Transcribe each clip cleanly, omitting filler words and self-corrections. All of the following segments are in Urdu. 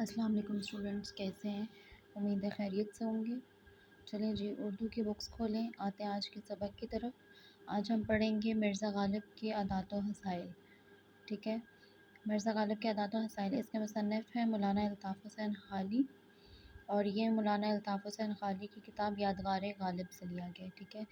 السلام علیکم اسٹوڈنٹس، کیسے ہیں؟ امید ہے خیریت سے ہوں گے۔ چلیں جی، اردو کی بکس کھولیں، آتے ہیں آج کے سبق کی طرف۔ آج ہم پڑھیں گے مرزا غالب کی عادات و حسائل، ٹھیک ہے؟ مرزا غالب کے عادات و حسائل، اس کے مصنف ہیں مولانا الطاف حسین خالی، اور یہ مولانا الطاف حسین خالی کی کتاب یادگار غالب سے لیا گیا، ٹھیک ہے؟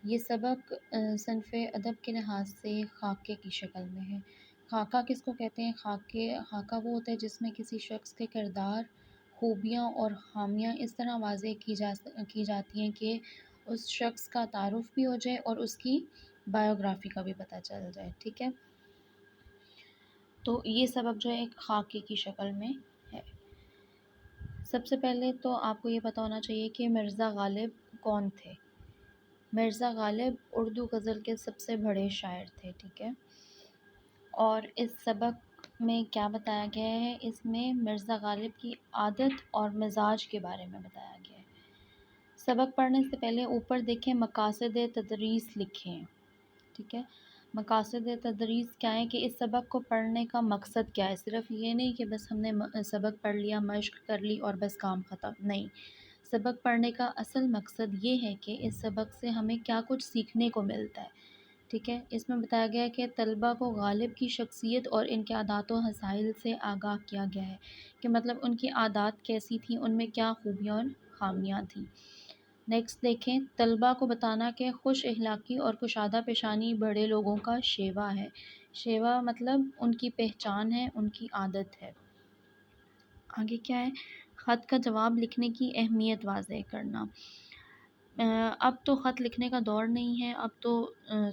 یہ سبق صنف ادب کے لحاظ سے خاکے کی شکل میں ہے۔ خاکہ کس کو کہتے ہیں؟ خاکہ وہ ہوتا ہے جس میں کسی شخص کے کردار، خوبیاں اور خامیاں اس طرح واضح کی جاتی ہیں کہ اس شخص کا تعارف بھی ہو جائے اور اس کی بایوگرافی کا بھی پتہ چل جائے، ٹھیک ہے؟ تو یہ سبق جو ہے ایک خاکے کی شکل میں ہے۔ سب سے پہلے تو آپ کو یہ پتہ ہونا چاہیے کہ مرزا غالب کون تھے۔ مرزا غالب اردو غزل کے سب سے بڑے شاعر تھے، ٹھیک ہے؟ اور اس سبق میں کیا بتایا گیا ہے؟ اس میں مرزا غالب کی عادت اور مزاج کے بارے میں بتایا گیا ہے۔ سبق پڑھنے سے پہلے اوپر دیکھیں مقاصد تدریس لکھے ہیں، ٹھیک ہے؟ مقاصد تدریس کیا ہے کہ اس سبق کو پڑھنے کا مقصد کیا ہے؟ صرف یہ نہیں کہ بس ہم نے سبق پڑھ لیا، مشق کر لی اور بس کام ختم، نہیں۔ سبق پڑھنے کا اصل مقصد یہ ہے کہ اس سبق سے ہمیں کیا کچھ سیکھنے کو ملتا ہے، ٹھیک ہے؟ اس میں بتایا گیا ہے کہ طلباء کو غالب کی شخصیت اور ان کے عادات و حسائل سے آگاہ کیا گیا ہے کہ مطلب ان کی عادات کیسی تھیں، ان میں کیا خوبیاں اور خامیاں تھیں۔ نیکسٹ دیکھیں، طلباء کو بتانا کہ خوش اخلاقی اور کشادہ پیشانی بڑے لوگوں کا شیوا ہے۔ شیوا مطلب ان کی پہچان ہے، ان کی عادت ہے۔ آگے کیا ہے؟ خط کا جواب لکھنے کی اہمیت واضح کرنا۔ اب تو خط لکھنے کا دور نہیں ہے، اب تو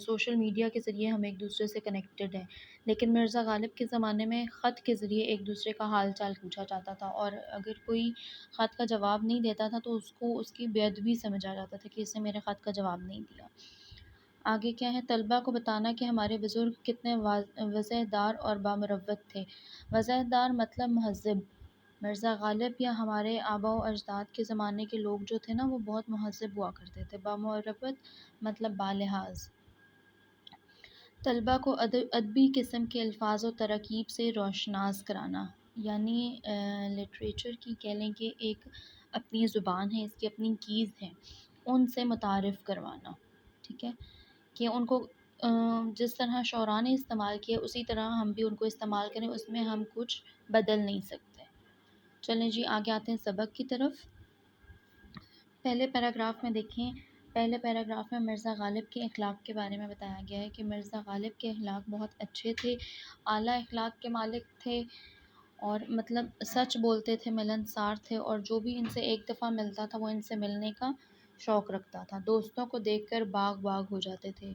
سوشل میڈیا کے ذریعے ہم ایک دوسرے سے کنیکٹڈ ہیں، لیکن مرزا غالب کے زمانے میں خط کے ذریعے ایک دوسرے کا حال چال پوچھا جاتا تھا، اور اگر کوئی خط کا جواب نہیں دیتا تھا تو اس کو اس کی بے ادبی سمجھا جاتا تھا کہ اس نے میرے خط کا جواب نہیں دیا۔ آگے کیا ہے؟ طلباء کو بتانا کہ ہمارے بزرگ کتنے وضع دار اور بامروت تھے۔ وضع دار مطلب مہذب۔ مرزا غالب یا ہمارے آباء و اجداد کے زمانے کے لوگ جو تھے نا، وہ بہت مہذب ہوا کرتے تھے۔ بامروت مطلب بالحاظ۔ طلباء کو ادبی قسم کے الفاظ و تراکیب سے روشناس کرانا، یعنی لٹریچر کی کہہ لیں کہ ایک اپنی زبان ہے، اس کی اپنی کیز ہیں، ان سے متعارف کروانا، ٹھیک ہے؟ کہ ان کو جس طرح شعراء نے استعمال کیا اسی طرح ہم بھی ان کو استعمال کریں، اس میں ہم کچھ بدل نہیں سکتے۔ چلیں جی، آگے آتے ہیں سبق کی طرف۔ پہلے پیراگراف میں دیکھیں، پہلے پیراگراف میں مرزا غالب کے اخلاق کے بارے میں بتایا گیا ہے کہ مرزا غالب کے اخلاق بہت اچھے تھے، اعلیٰ اخلاق کے مالک تھے، اور مطلب سچ بولتے تھے، ملنسار تھے، اور جو بھی ان سے ایک دفعہ ملتا تھا وہ ان سے ملنے کا شوق رکھتا تھا۔ دوستوں کو دیکھ کر باغ باغ ہو جاتے تھے۔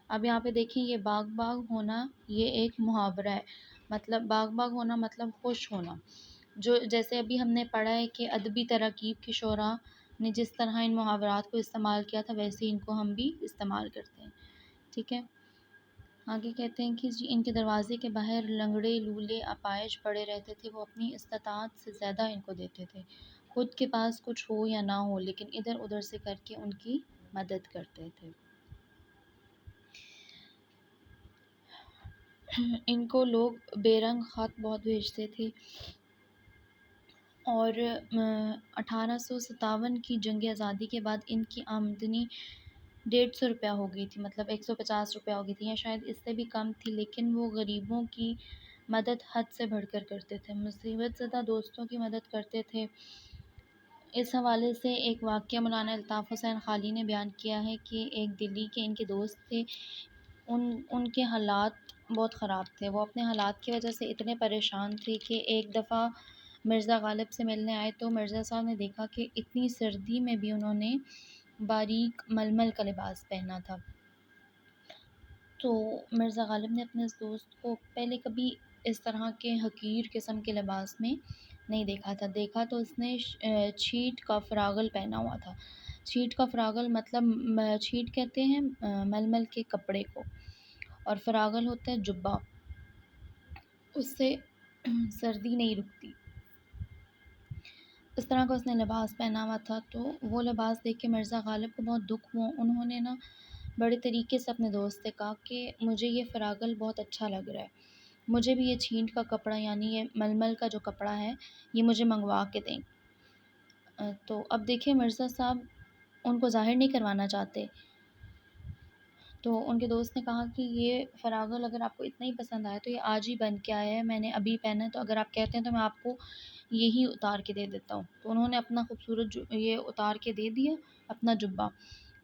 اب یہاں پہ دیکھیں، یہ باغ باغ ہونا یہ ایک محاورہ ہے، مطلب باغ باغ ہونا مطلب خوش ہونا، جو جیسے ابھی ہم نے پڑھا ہے کہ ادبی تراکیب کی شعراء نے جس طرح ان محاورات کو استعمال کیا تھا ویسے ہی ان کو ہم بھی استعمال کرتے ہیں، ٹھیک ہے؟ آگے کہتے ہیں کہ ان کے دروازے کے باہر لنگڑے لولے اپائج پڑے رہتے تھے، وہ اپنی استطاعت سے زیادہ ان کو دیتے تھے، خود کے پاس کچھ ہو یا نہ ہو لیکن ادھر ادھر سے کر کے ان کی مدد کرتے تھے۔ ان کو لوگ بے رنگ خط بہت بھیجتے تھے، اور 1857 کی جنگ آزادی کے بعد ان کی آمدنی 150 روپیہ ہو گئی تھی، مطلب 150 روپیہ ہو گئی تھی، یا شاید اس سے بھی کم تھی، لیکن وہ غریبوں کی مدد حد سے بڑھ کر کرتے تھے، مصیبت زدہ دوستوں کی مدد کرتے تھے۔ اس حوالے سے ایک واقعہ مولانا الطاف حسین خالی نے بیان کیا ہے کہ ایک دلی کے ان کے دوست تھے، ان کے حالات بہت خراب تھے، وہ اپنے حالات کی وجہ سے اتنے پریشان تھے کہ ایک دفعہ مرزا غالب سے ملنے آئے تو مرزا صاحب نے دیکھا کہ اتنی سردی میں بھی انہوں نے باریک ململ کا لباس پہنا تھا۔ تو مرزا غالب نے اپنے اس دوست کو پہلے کبھی اس طرح کے حقیر قسم کے لباس میں نہیں دیکھا تو اس نے چھیٹ کا فراغل پہنا ہوا تھا۔ چھیٹ کا فراغل مطلب چھیٹ کہتے ہیں ململ کے کپڑے کو، اور فراغل ہوتا ہے جبہ، اس سے سردی نہیں رکتی، اس طرح کا اس نے لباس پہنا ہوا تھا۔ تو وہ لباس دیکھ کے مرزا غالب کو بہت دکھ ہوا، انہوں نے نا بڑے طریقے سے اپنے دوست سے کہا کہ مجھے یہ فراغل بہت اچھا لگ رہا ہے، مجھے بھی یہ چھینٹ کا کپڑا یعنی یہ ململ کا جو کپڑا ہے یہ مجھے منگوا کے دیں۔ تو اب دیکھیں مرزا صاحب ان کو ظاہر نہیں کروانا چاہتے، تو ان کے دوست نے کہا کہ یہ فراغل اگر آپ کو اتنا ہی پسند آیا تو یہ آج ہی بن کے آیا ہے، میں نے ابھی پہنا ہے، تو اگر آپ کہتے ہیں تو میں آپ کو یہی اتار کے دے دیتا ہوں۔ تو انہوں نے اپنا خوبصورت یہ اتار کے دے دیا اپنا جبہ۔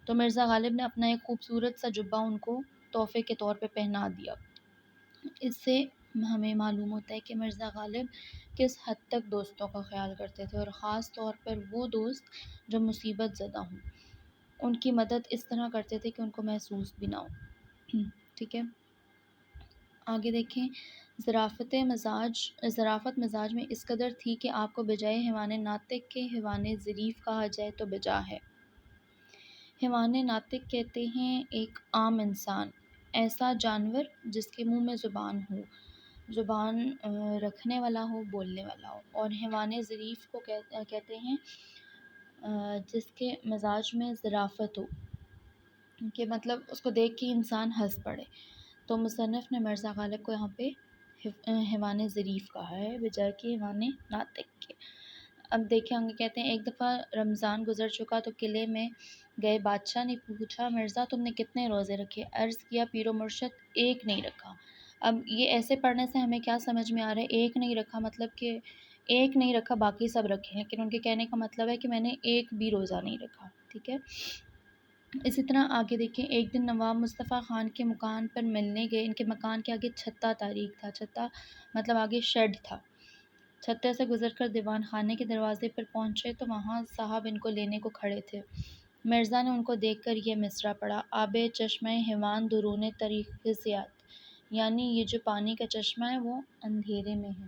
تو مرزا غالب نے اپنا ایک خوبصورت سا جبہ ان کو تحفے کے طور پہ پہنا دیا۔ اس سے ہمیں معلوم ہوتا ہے کہ مرزا غالب کس حد تک دوستوں کا خیال کرتے تھے، اور خاص طور پر وہ دوست جو مصیبت زدہ ہوں، ان کی مدد اس طرح کرتے تھے کہ ان کو محسوس بھی نہ ہو۔ ٹھیک ہے، آگے دیکھیں۔ ظرافت مزاج میں اس قدر تھی کہ آپ کو بجائے حیوان ناطق کے حیوان ظریف کہا جائے تو بجا ہے۔ حیوان ناطق کہتے ہیں ایک عام انسان، ایسا جانور جس کے منہ میں زبان ہو، زبان رکھنے والا ہو، بولنے والا ہو، اور حیوان ظریف کو کہتے ہیں جس کے مزاج میں ظرافت ہو، کہ مطلب اس کو دیکھ کے انسان ہنس پڑے۔ تو مصنف نے مرزا غالب کو یہاں پہ حیوان ظریف کہا ہے بجائے کہ حیوان ناطق کے۔ اب دیکھیں آگے کہتے ہیں، ایک دفعہ رمضان گزر چکا تو قلعے میں گئے بادشاہ نے پوچھا، مرزا تم نے کتنے روزے رکھے؟ عرض کیا، پیر و مرشد ایک نہیں رکھا۔ اب یہ ایسے پڑھنے سے ہمیں کیا سمجھ میں آ رہا ہے؟ ایک نہیں رکھا مطلب کہ ایک نہیں رکھا باقی سب رکھے، لیکن ان کے کہنے کا مطلب ہے کہ میں نے ایک بھی روزہ نہیں رکھا۔ ٹھیک ہے، اسی طرح آگے دیکھیں، ایک دن نواب مصطفیٰ خان کے مکان پر ملنے گئے۔ ان کے مکان کے آگے چھتا تاریخ تھا، چھتا مطلب آگے شیڈ تھا۔ چھتے سے گزر کر دیوان خانے کے دروازے پر پہنچے تو وہاں صاحب ان کو لینے کو کھڑے تھے۔ مرزا نے ان کو دیکھ کر یہ مصرع پڑھا، آب چشمہ حیوان درون طریق زیاد، یعنی یہ جو پانی کا چشمہ ہے وہ اندھیرے میں ہے۔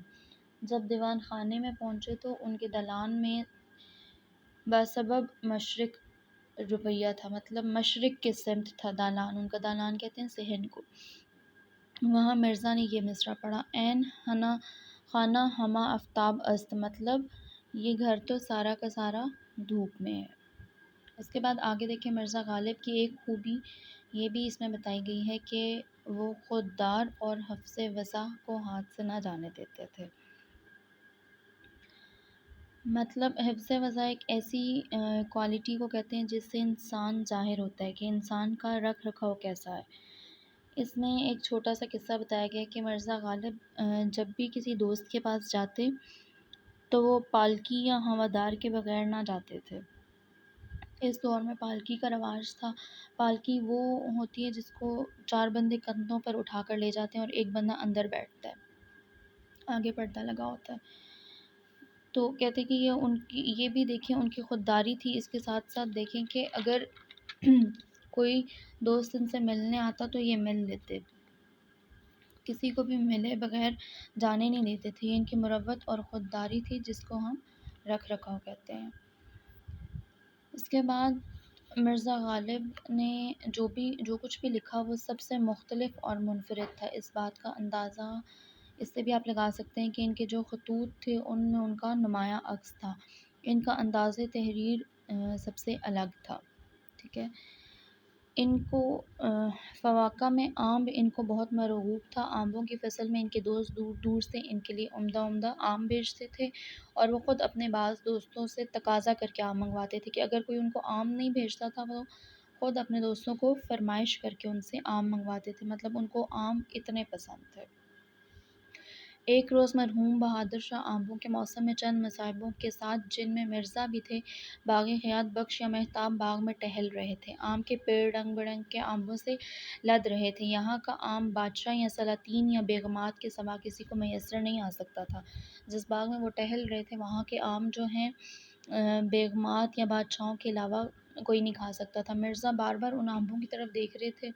جب دیوان خانے میں پہنچے تو ان کے دالان میں بسبب مشرق رویہ تھا، مطلب مشرق کے سمت تھا دالان، ان کا دالان کہتے ہیں صحن کو۔ وہاں مرزا نے یہ مصرع پڑھا، این خانہ ہمہ آفتاب است، مطلب یہ گھر تو سارا کا سارا دھوپ میں ہے۔ اس کے بعد آگے دیکھیں، مرزا غالب کی ایک خوبی یہ بھی اس میں بتائی گئی ہے کہ وہ خوددار اور حفظ وضع کو ہاتھ سے نہ جانے دیتے تھے۔ مطلب حفظ وضع ایک ایسی کوالٹی کو کہتے ہیں جس سے انسان ظاہر ہوتا ہے کہ انسان کا رکھ رکھاؤ کیسا ہے۔ اس میں ایک چھوٹا سا قصہ بتایا گیا کہ مرزا غالب جب بھی کسی دوست کے پاس جاتے تو وہ پالکی یا ہوادار کے بغیر نہ جاتے تھے۔ اس دور میں پالکی کا رواج تھا۔ پالکی وہ ہوتی ہے جس کو 4 بندے کندھوں پر اٹھا کر لے جاتے ہیں اور ایک بندہ اندر بیٹھتا ہے، آگے پردہ لگا ہوتا ہے۔ تو کہتے کہ یہ بھی دیکھیں ان کی خودداری تھی۔ اس کے ساتھ ساتھ دیکھیں کہ اگر کوئی دوست ان سے ملنے آتا تو یہ مل لیتے، کسی کو بھی ملے بغیر جانے نہیں دیتے تھے۔ یہ ان کی مروت اور خودداری تھی جس کو ہم رکھ رکھاؤ کہتے ہیں۔ اس کے بعد مرزا غالب نے جو کچھ بھی لکھا وہ سب سے مختلف اور منفرد تھا۔ اس بات کا اندازہ اس سے بھی آپ لگا سکتے ہیں کہ ان کے جو خطوط تھے ان میں ان کا نمایاں عکس تھا۔ ان کا انداز تحریر سب سے الگ تھا۔ ٹھیک ہے، ان کو فواکہ میں آم ان کو بہت مرغوب تھا۔ آموں کی فصل میں ان کے دوست دور دور سے ان کے لیے عمدہ آم بھیجتے تھے، اور وہ خود اپنے بعض دوستوں سے تقاضا کر کے آم منگواتے تھے کہ اگر کوئی ان کو آم نہیں بھیجتا تھا وہ خود اپنے دوستوں کو فرمائش کر کے ان سے آم منگواتے تھے، مطلب ان کو آم اتنے پسند تھے۔ ایک روز مرحوم بہادر شاہ آموں کے موسم میں چند مصاحبوں کے ساتھ، جن میں مرزا بھی تھے، باغ حیات بخش یا مہتاب باغ میں ٹہل رہے تھے۔ آم کے پیڑ رنگ برنگ کے آموں سے لد رہے تھے۔ یہاں کا آم بادشاہ یا سلاطین یا بیگمات کے سوا کسی کو میسر نہیں آ سکتا تھا۔ جس باغ میں وہ ٹہل رہے تھے وہاں کے آم جو ہیں بیگمات یا بادشاہوں کے علاوہ کوئی نہیں کھا سکتا تھا۔ مرزا بار بار ان آموں کی طرف دیکھ رہے تھے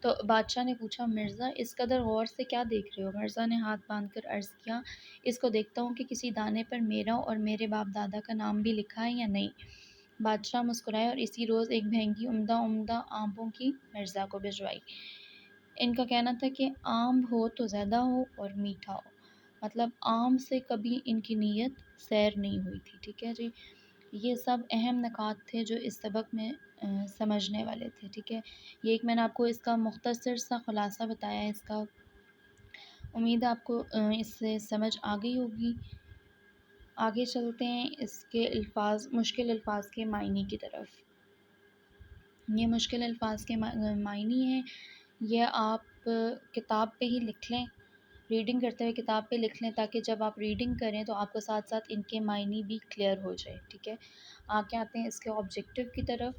تو بادشاہ نے پوچھا، مرزا اس قدر غور سے کیا دیکھ رہے ہو؟ مرزا نے ہاتھ باندھ کر عرض کیا، اس کو دیکھتا ہوں کہ کسی دانے پر میرا اور میرے باپ دادا کا نام بھی لکھا ہے یا نہیں۔ بادشاہ مسکرائے اور اسی روز ایک بھینگی عمدہ آموں کی مرزا کو بھجوائی۔ ان کا کہنا تھا کہ آم ہو تو زیادہ ہو اور میٹھا ہو، مطلب آم سے کبھی ان کی نیت سیر نہیں ہوئی تھی۔ ٹھیک ہے جی، یہ سب اہم نکات تھے جو اس سبق میں سمجھنے والے تھے۔ ٹھیک ہے، یہ ایک میں نے آپ کو اس کا مختصر سا خلاصہ بتایا ہے اس کا، امید ہے آپ کو اس سے سمجھ آ گئی ہوگی۔ آگے چلتے ہیں اس کے مشکل الفاظ کے معنی کی طرف۔ یہ مشکل الفاظ کے معنی ہیں، یہ آپ کتاب پہ ہی لکھ لیں، ریڈنگ کرتے ہوئے کتاب پہ لکھ لیں، تاکہ جب آپ ریڈنگ کریں تو آپ کو ساتھ ساتھ ان کے معنی بھی کلیئر ہو جائے، ٹھیک ہے۔ آگے آتے ہیں اس کے آبجیکٹو کی طرف۔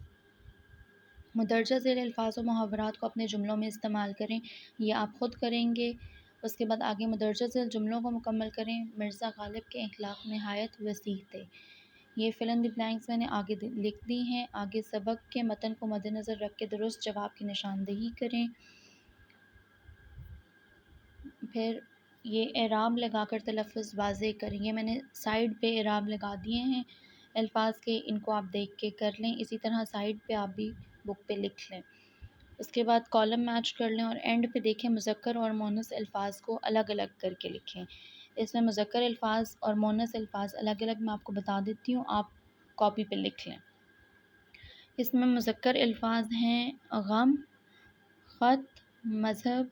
مندرجہ ذیل الفاظ و محاورات کو اپنے جملوں میں استعمال کریں، یہ آپ خود کریں گے۔ اس کے بعد آگے مندرجہ ذیل جملوں کو مکمل کریں۔ مرزا غالب کے اخلاق نہایت وسیع تھے۔ یہ فل ان دی بلینکس میں نے آگے لکھ دی ہیں۔ آگے سبق کے متن کو مد نظر رکھ کے درست جواب کی نشاندہی کریں۔ پھر یہ اعراب لگا کر تلفظ واضح کریں۔ یہ میں نے سائڈ پہ اعراب لگا دیے ہیں الفاظ کے، ان کو آپ دیکھ کے کر لیں۔ اسی طرح سائڈ پہ آپ بھی بک پہ لکھ لیں۔ اس کے بعد کالم میچ کر لیں اور اینڈ پہ دیکھیں مذکر اور مؤنث الفاظ کو الگ الگ کر کے لکھیں۔ اس میں مذکر الفاظ اور مؤنث الفاظ الگ الگ میں آپ کو بتا دیتی ہوں، آپ کاپی پہ لکھ لیں۔ اس میں مذکر الفاظ ہیں غم، خط، مذہب،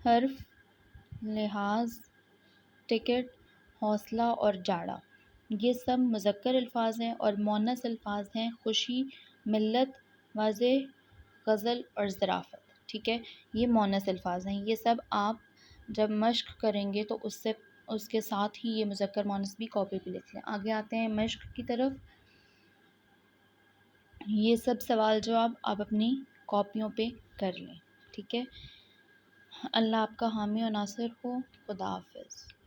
حرف، لحاظ، ٹکٹ، حوصلہ اور جاڑا۔ یہ سب مذکر الفاظ ہیں، اور مؤنث الفاظ ہیں خوشی، ملت، واضح، غزل اور ظرافت، ٹھیک ہے۔ یہ مؤنث الفاظ ہیں۔ یہ سب آپ جب مشق کریں گے تو اس کے ساتھ ہی یہ مذکر مؤنث بھی کاپی پہ لکھ لیں۔ آگے آتے ہیں مشق کی طرف۔ یہ سب سوال جواب آپ اپنی کاپیوں پہ کر لیں، ٹھیک ہے۔ اللہ آپ کا حامی و ناصر ہو۔ خدا حافظ۔